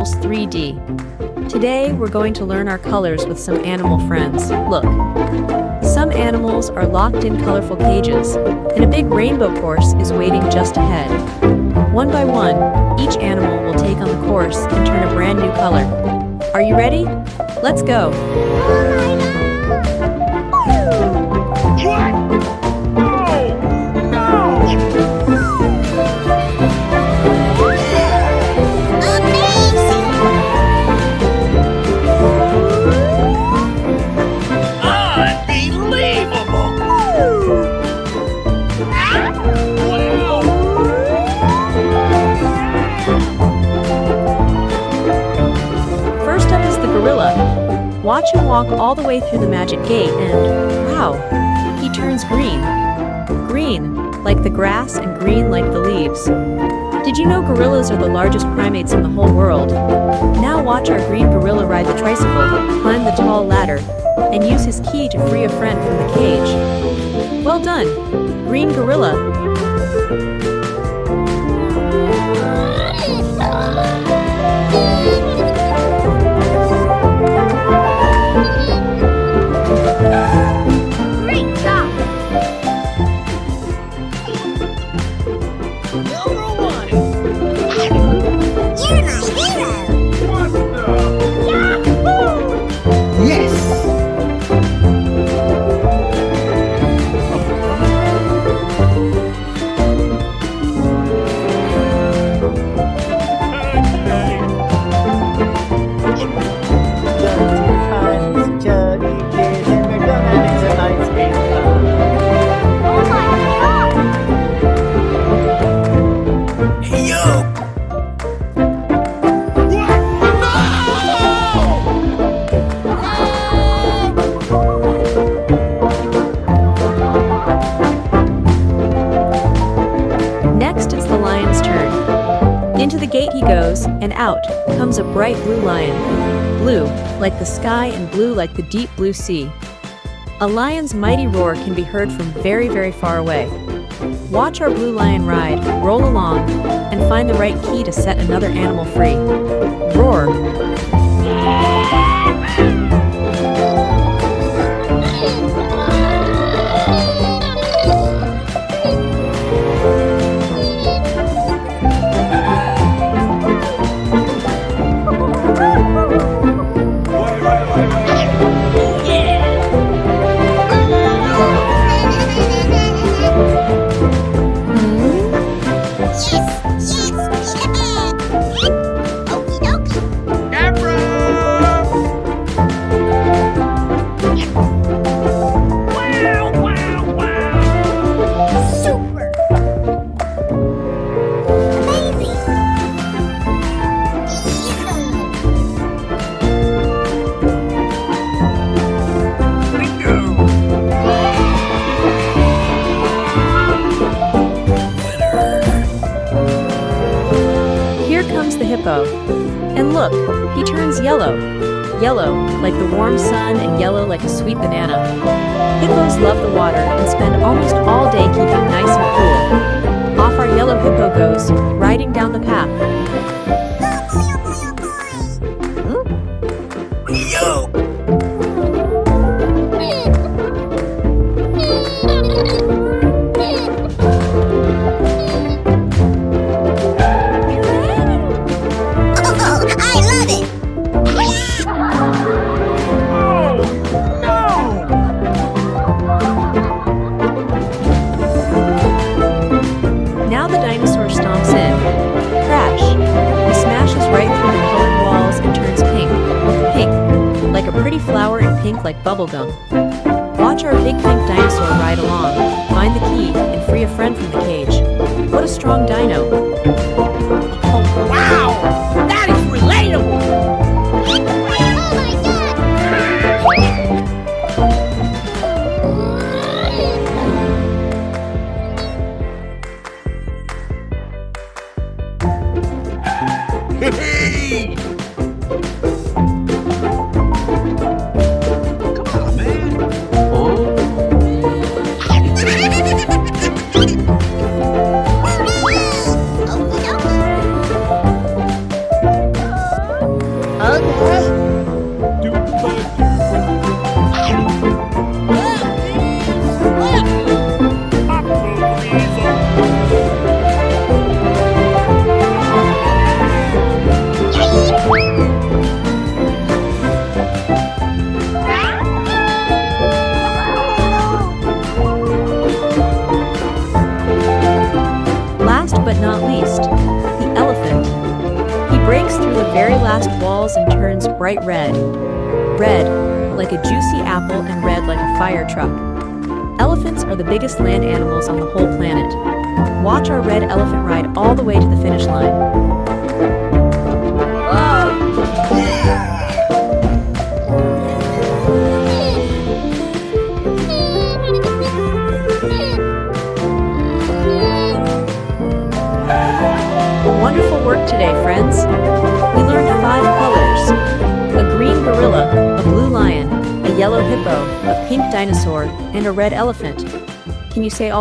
Animals 3D. Today, we're going to learn our colors with some animal friends. Look. Some animals are locked in colorful cages, and a big rainbow course is waiting just ahead. One by one, each animal will take on the course and turn a brand new color. Are you ready? Let's go! Watch him walk all the way through the magic gate and, wow, he turns green. Green, like the grass and green like the leaves. Did you know gorillas are the largest primates in the whole world? Now watch our green gorilla ride the tricycle, climb the tall ladder, and use his key to free a friend from the cage. Well done, green gorilla. Into the gate he goes, and out comes a bright blue lion. Blue, like the sky, and blue like the deep blue sea. A lion's mighty roar can be heard from very, very far away. Watch our blue lion ride, roll along, and find the right key to set another animal free. Roar! The hippo. And look, he turns yellow. Yellow, like the warm sun, and yellow like a sweet banana. Hippos love the water and spend almost all day keeping nice and cool. Off our yellow hippo goes, riding down the path. Yo! Now the dinosaur stomps in. Crash! He smashes right through the colored walls and turns pink. Pink, like a pretty flower, and pink like bubblegum. Watch our big pink dinosaur ride along, find the key, and free a friend from the cage. What a strong dino! Oh, wow! That is relatable! Hey! Come on, man. Oh. Last but not least, the elephant. He breaks through the very last walls and turns bright red. Red, like a juicy apple, and red like a fire truck. Elephants are the biggest land animals on the whole planet. Watch our red elephant ride all the way to the finish line. Wonderful work today, friends. We learned 5 colors: a green gorilla, a blue lion, a yellow hippo, a pink dinosaur, and a red elephant. Can you say all